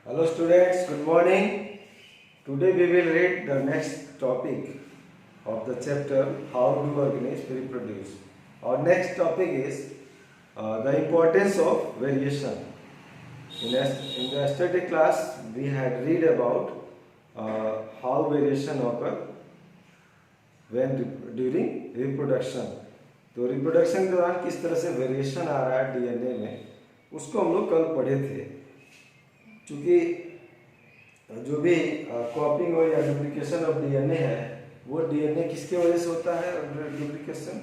Hello students, good morning. Today we will read the next topic of the chapter how do organisms reproduce. Our next topic is the importance of variation. In the yesterday class we had read about how variation occur during reproduction. तो reproduction के दौरान किस तरह से variation आ रहा है DNA में, उसको हम लोग कल पढ़े थे। क्योंकि जो भी कॉपिंग और या डुप्लीकेशन ऑफ डीएनए है वो डीएनए किसके वजह से होता है, डुप्लीकेशन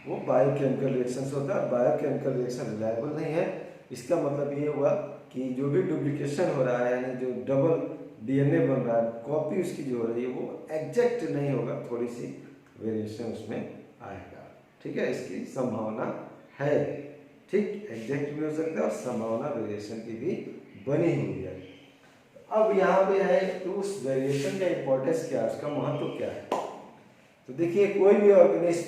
वो बायोकेमिकल रिएक्शन से होता है। बायोकेमिकल रिएक्शन रिलायबल नहीं है। इसका मतलब ये हुआ कि जो भी डुप्लीकेशन हो रहा है यानी जो डबल डीएनए बन रहा है, कॉपी उसकी जो हो रही है वो एग्जैक्ट नहीं होगा, थोड़ी सी वेरिएशन उसमें आएगा। ठीक है, इसकी संभावना है। ठीक, एग्जैक्ट भी हो सकता है और संभावना वेरिएशन की भी बनी हुई है। अब यहाँ पे है तो उस वेरिएशन का इंपॉर्टेंस क्या है, उसका महत्व क्या है। तो देखिए कोई भी ऑर्गेनिज्म,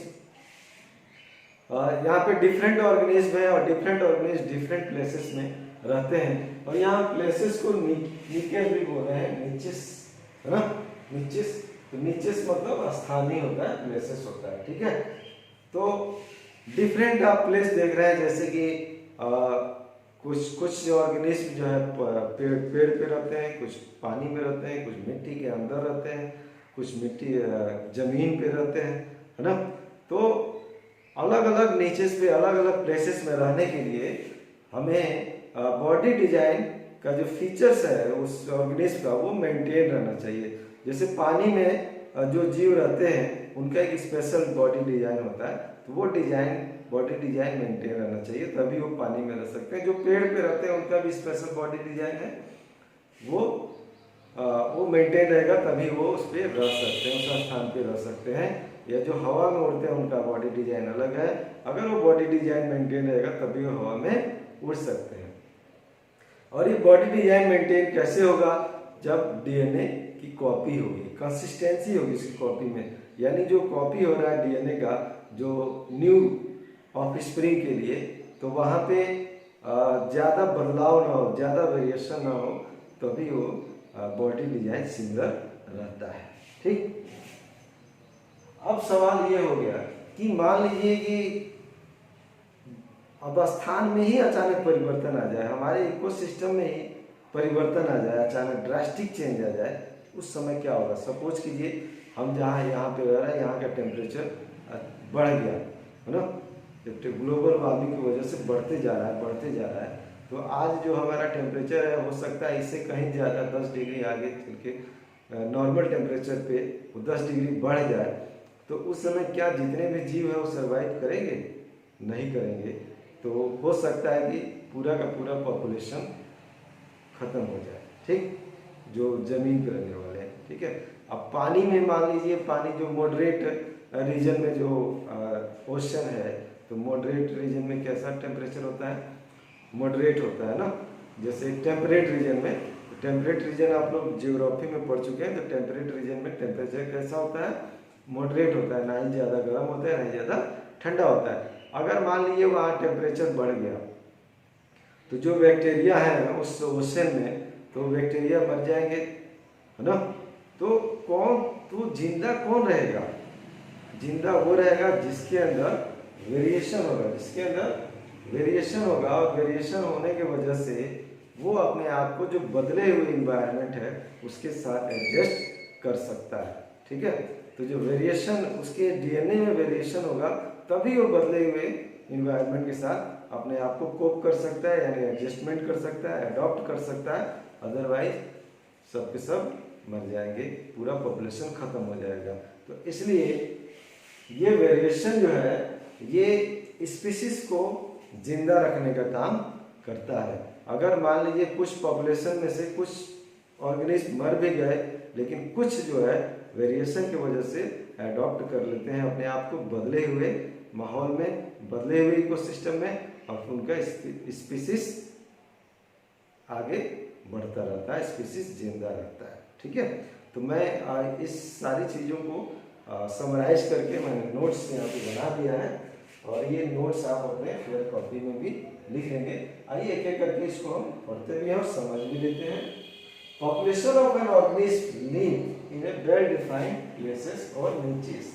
यहाँ पे डिफरेंट ऑर्गेनिज्म है और डिफरेंट ऑर्गेनिज्म डिफरेंट प्लेसेस में रहते हैं। और यहाँ प्लेसेस को निकेस भी बोल रहे हैं, नीचेस है ना, नीचेस। तो नीचेस मतलब स्थानीय होता है, प्लेसेस होता है। ठीक है, तो डिफरेंट आप प्लेस देख रहे हैं, जैसे कि कुछ ऑर्गेनिज्म जो है पेड़ पे रहते हैं, कुछ पानी में रहते हैं, कुछ मिट्टी के अंदर रहते हैं, कुछ मिट्टी जमीन पे रहते हैं, है ना। तो अलग अलग नेचर्स पे अलग अलग प्लेसेस में रहने के लिए हमें बॉडी डिजाइन का जो फीचर्स है उस ऑर्गेनिज्म का वो मेंटेन रहना चाहिए। जैसे पानी में जो जीव रहते हैं उनका एक स्पेशल बॉडी डिजाइन होता है, तो वो बॉडी डिजाइन मेंटेन रहना चाहिए, तभी वो पानी में रह सकते हैं। जो पेड़ पे रहते हैं उनका भी स्पेशल बॉडी डिजाइन है, वो मेंटेन रहेगा, तभी वो उस पर रह सकते हैं, उस स्थान पे रह सकते हैं। या जो हवा में उड़ते हैं उनका बॉडी डिजाइन अलग है, अगर वो बॉडी डिजाइन मेंटेन रहेगा तभी वो हवा में उड़ सकते हैं। और ये बॉडी डिजाइन मेंटेन कैसे होगा, जब डीएनए की कॉपी होगी, कंसिस्टेंसी होगी इसकी कॉपी में, यानी जो कॉपी हो रहा है डीएनए का जो न्यू ऑफस्प्रिंग के लिए, तो वहाँ पे ज़्यादा बदलाव ना हो, ज़्यादा वेरिएशन ना हो, तभी वो बॉडी डिजाइन सिमिलर रहता है। ठीक, अब सवाल ये हो गया कि मान लीजिए कि अब स्थान में ही अचानक परिवर्तन आ जाए, हमारे इकोसिस्टम में ही परिवर्तन आ जाए, अचानक ड्रास्टिक चेंज आ जाए, उस समय क्या होगा। सपोज कीजिए हम जहाँ यहाँ पे रह रहे हैं, यहाँ का टेम्परेचर बढ़ गया है ना, जब ग्लोबल वार्मिंग की वजह से बढ़ते जा रहा है, तो आज जो हमारा टेम्परेचर है हो सकता है इससे कहीं ज़्यादा 10 डिग्री आगे चल के नॉर्मल टेम्परेचर पे वो 10 डिग्री बढ़ जाए, तो उस समय क्या जितने भी जीव है वो सर्वाइव करेंगे? नहीं करेंगे। तो हो सकता है कि पूरा का पूरा पॉपुलेशन खत्म हो जाए। ठीक, जो जमीन पर रहने वाले हैं। ठीक है, अब पानी में मान लीजिए, पानी जो मॉडरेट रीजन में जो ओशन है, तो मॉडरेट रीजन में कैसा टेम्परेचर होता है, मॉडरेट होता है ना। जैसे टेम्परेट रीजन में, टेम्परेट रीजन आप लोग जियोग्राफी में पढ़ चुके हैं, तो टेम्परेट रीजन में टेम्परेचर कैसा होता है, मॉडरेट होता है, ना ही ज़्यादा गर्म होता है ना ही ज़्यादा ठंडा होता है। अगर मान लीजिए वहाँ टेम्परेचर बढ़ गया तो जो बैक्टीरिया है उस ओशन में, तो बैक्टीरिया मर जाएंगे, है ना। तो जिंदा कौन रहेगा? जिंदा वो रहेगा जिसके अंदर वेरिएशन होगा, और वेरिएशन होने की वजह से वो अपने आप को जो बदले हुए इन्वायरमेंट है उसके साथ एडजस्ट कर सकता है। ठीक है, तो जो वेरिएशन उसके डीएनए में वेरिएशन होगा, तभी वो बदले हुए इन्वायरमेंट के साथ अपने आप को कोप कर सकता है, यानी एडजस्टमेंट कर सकता है, अडॉप्ट कर सकता है। अदरवाइज सब के सब मर जाएंगे, पूरा पॉपुलेशन खत्म हो जाएगा। तो इसलिए ये वेरिएशन जो है ये स्पीशीज को जिंदा रखने का काम करता है। अगर मान लीजिए कुछ पॉपुलेशन में से कुछ ऑर्गेनिज्म मर भी गए, लेकिन कुछ जो है वेरिएशन की वजह से अडॉप्ट कर लेते हैं अपने आप को बदले हुए माहौल में, बदले हुए इकोसिस्टम में, और उनका स्पीशीज आगे बढ़ता रहता है, स्पीशीज जिंदा रहता है। ठीक है, तो मैं इस सारी चीज़ों को समराइज करके मैंने नोट्स यहाँ पे बना दिया है, और ये नोट्स आप अपने फेयर कॉपी में भी लिख लेंगे। आइए एक एक करके इसको हम पढ़ते भी हैं और समझ भी लेते हैं। Population of an organism live in A well defined places और niches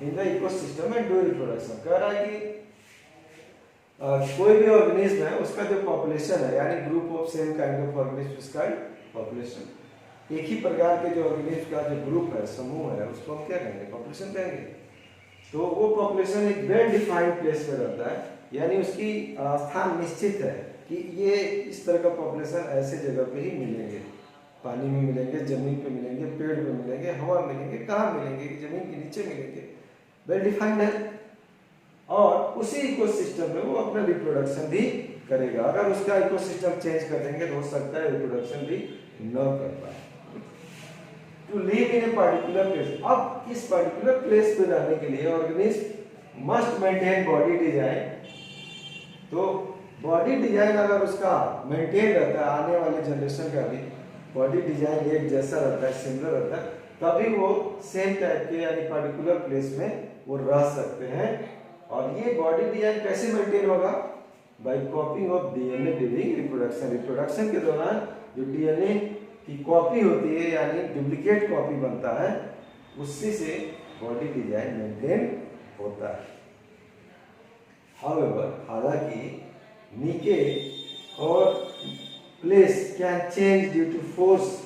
in the ecosystem and do reproduction. कह रहा है कि कोई भी ऑर्गेनिज्म है उसका जो पॉपुलेशन है यानी group of same kind of organism इसका पॉपुलेशन, एक ही प्रकार के जो ऑर्गेनिज्म का जो ग्रुप है, समूह है, उसको हम क्या कहेंगे? पॉपुलेशन कहेंगे। तो वो पॉपुलेशन एक वेल डिफाइंड प्लेस पे रहता है, यानी उसकी स्थान निश्चित है कि ये इस तरह का पॉपुलेशन ऐसे जगह पे ही मिलेंगे, पानी में मिलेंगे, जमीन पे मिलेंगे, पेड़ पे मिलेंगे, हवा में मिलेंगे, कहाँ मिलेंगे? जमीन के नीचे मिलेंगे। वेल डिफाइंड है और उसी इकोसिस्टम में वो अपना रिप्रोडक्शन भी करेगा। अगर उसका इकोसिस्टम चेंज कर देंगे तो हो सकता है रिप्रोडक्शन भी न कर पाए। To live in a particular place, अब इस पर्टिकुलर प्लेस पे रहने के लिए organism must maintain body design. तो बॉडी डिजाइन अगर उसका मेंटेन रहता है, आने वाले जनरेशन का भी बॉडी डिजाइन एक जैसा रहता है, सिमिलर रहता है, तभी वो सेम टाइप के यानी पर्टिकुलर प्लेस में वो रह सकते हैं। और ये बॉडी डिजाइन कैसे मेंटेन होगा? By copying of DNA during reproduction. Reproduction के दौरान जो डीएनए की कॉपी होती है यानी डुप्लीकेट कॉपी बनता है, उसी से बॉडी डिजाइन मेंटेन होता है। हाउएवर, हालांकि नीचे और place can change due to force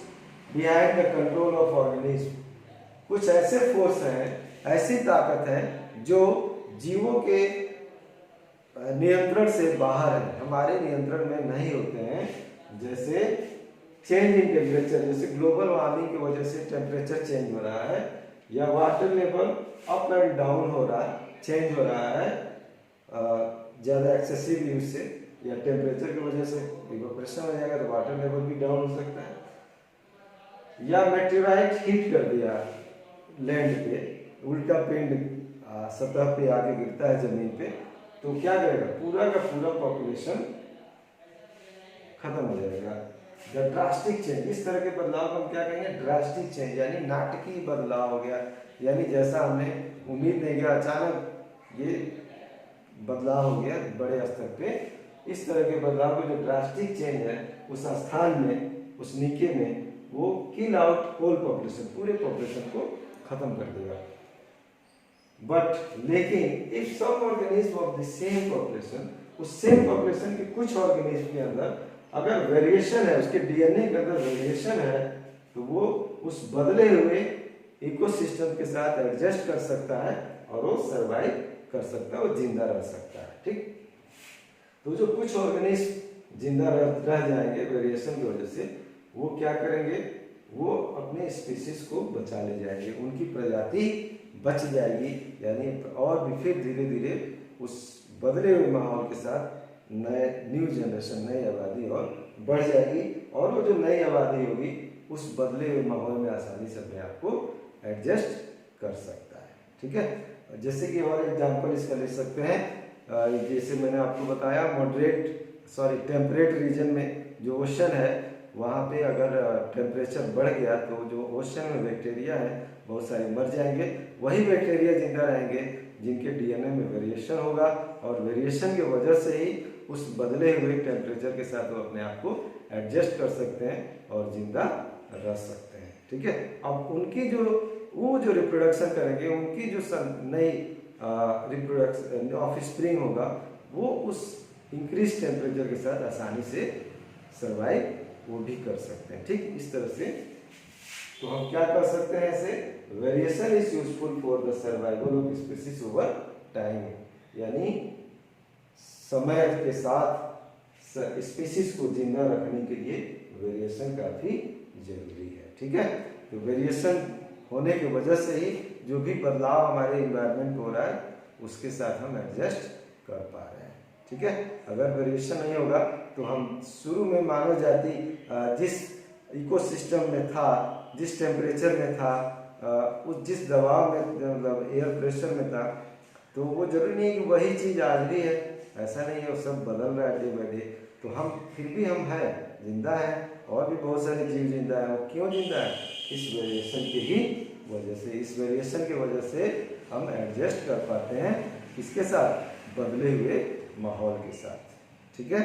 behind the control of organism. कुछ ऐसे फोर्स हैं, ऐसी ताकत है जो जीवों के नियंत्रण से बाहर है, हमारे नियंत्रण में नहीं होते हैं। जैसे चेंज इन टेम्परेचर, जैसे ग्लोबल वार्मिंग की वजह से टेम्परेचर चेंज हो रहा है, या water level up and down हो रहा है, चेंज हो रहा है ज़्यादा एक्सेसिव यूज से, या टेम्परेचर की वजह से इवेपोरेशन हो जाएगा तो वाटर लेवल भी डाउन हो सकता है, या मेटेराइट हिट कर दिया लैंड पे, उल्टा पिंड सतह पे आके गिरता है जमीन पे, तो क्या करेगा? पूरा का पूरा पॉपुलेशन खत्म हो जाएगा। द ड्रास्टिक चेंज, इस तरह के बदलाव को हम क्या कहेंगे? ड्रास्टिक चेंज, यानी नाटकीय बदलाव हो गया, यानी जैसा हमने उम्मीद नहीं किया, अचानक ये बदलाव हो गया बड़े स्तर पे। इस तरह के बदलाव को जो ड्रास्टिक चेंज है उस स्थान में, उस नीचे में, वो किल आउट होल पॉपुलेशन, पूरे पॉपुलेशन को खत्म कर देगा। बट लेकिन if some organism of the same population, उस सेम पॉपुलेशन के कुछ ऑर्गेनिज्म के अंदर अगर वेरिएशन है, उसके डीएनए के अंदर वेरिएशन है, तो वो उस बदले हुए इकोसिस्टम के साथ एडजस्ट कर सकता है और वो सर्वाइव कर सकता है, वो जिंदा रह सकता है। ठीक, तो जो कुछ ऑर्गेनिज्म जिंदा रह जाएंगे वेरिएशन की वजह से, वो क्या करेंगे? वो अपने स्पीशीज को बचा ले जाएंगे, उनकी प्रजाति बच जाएगी, यानी और भी फिर धीरे धीरे उस बदले हुए माहौल के साथ नए न्यू जनरेशन, नई आबादी और बढ़ जाएगी, और वो जो नई आबादी होगी उस बदले हुए माहौल में आसानी से अपने आप को एडजस्ट कर सकता है। ठीक है, जैसे कि और एग्जाम्पल इसका ले सकते हैं, जैसे मैंने आपको बताया टेम्परेट रीजन में जो ओशन है, वहाँ पे अगर टेम्परेचर बढ़ गया तो जो ओशन में बैक्टीरिया है बहुत सारे मर जाएंगे, वही बैक्टीरिया जिंदा रहेंगे जिनके डीएनए में वेरिएशन होगा, और वेरिएशन की वजह से ही उस बदले हुए टेम्परेचर के साथ वो अपने आप को एडजस्ट कर सकते हैं और जिंदा रह सकते हैं। ठीक है, अब उनकी वो जो रिप्रोडक्शन करेंगे, उनकी जो नई रिप्रोडक्शन ऑफ स्प्रिंग होगा, वो उस इंक्रीज टेम्परेचर के साथ आसानी से सर्वाइव वो भी कर सकते हैं। ठीक, इस तरह से तो हम क्या कर सकते हैं ऐसे? Variation is useful for the survival of species over time, यानी समय के साथ स्पीशीज को जिंदा रखने के लिए वेरिएशन काफी जरूरी है। ठीक है, तो वेरिएशन होने की वजह से ही जो भी बदलाव हमारे एनवायरनमेंट हो रहा है उसके साथ हम एडजस्ट कर पा रहे हैं। ठीक है, अगर वेरिएशन नहीं होगा तो हम शुरू में मानव जाति जिस इकोसिस्टम में था, जिस टेम्परेचर में था, उस जिस दबाव में, मतलब एयर प्रेशर में था, तो वो जरूरी नहीं है कि वही चीज़ आज भी है, ऐसा नहीं है, वो सब बदल रहा है डे बाय डे। तो हम फिर भी हम हैं, जिंदा हैं, और भी बहुत सारे जीव जिंदा हैं। वो क्यों जिंदा है? इस वेरिएशन की ही वजह से। इस वेरिएशन की वजह से हम एडजस्ट कर पाते हैं किसके साथ? बदले हुए माहौल के साथ। ठीक है,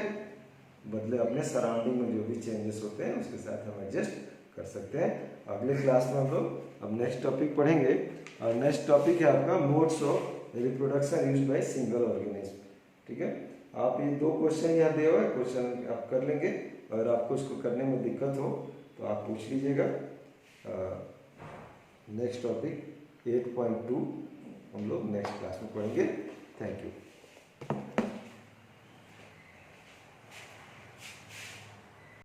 बदले अपने सराउंडिंग में जो भी चेंजेस होते हैं उसके साथ हम एडजस्ट कर सकते हैं। अगले क्लास में हम लोग अब नेक्स्ट टॉपिक पढ़ेंगे और नेक्स्ट टॉपिक है आपका modes of reproduction used by single organism. ठीक है, आप ये 2 क्वेश्चन यहाँ दिए हुए क्वेश्चन आप कर लेंगे, अगर आपको इसको करने में दिक्कत हो तो आप पूछ लीजिएगा। नेक्स्ट टॉपिक 8.2 हम लोग नेक्स्ट क्लास में पढ़ेंगे। Thank you.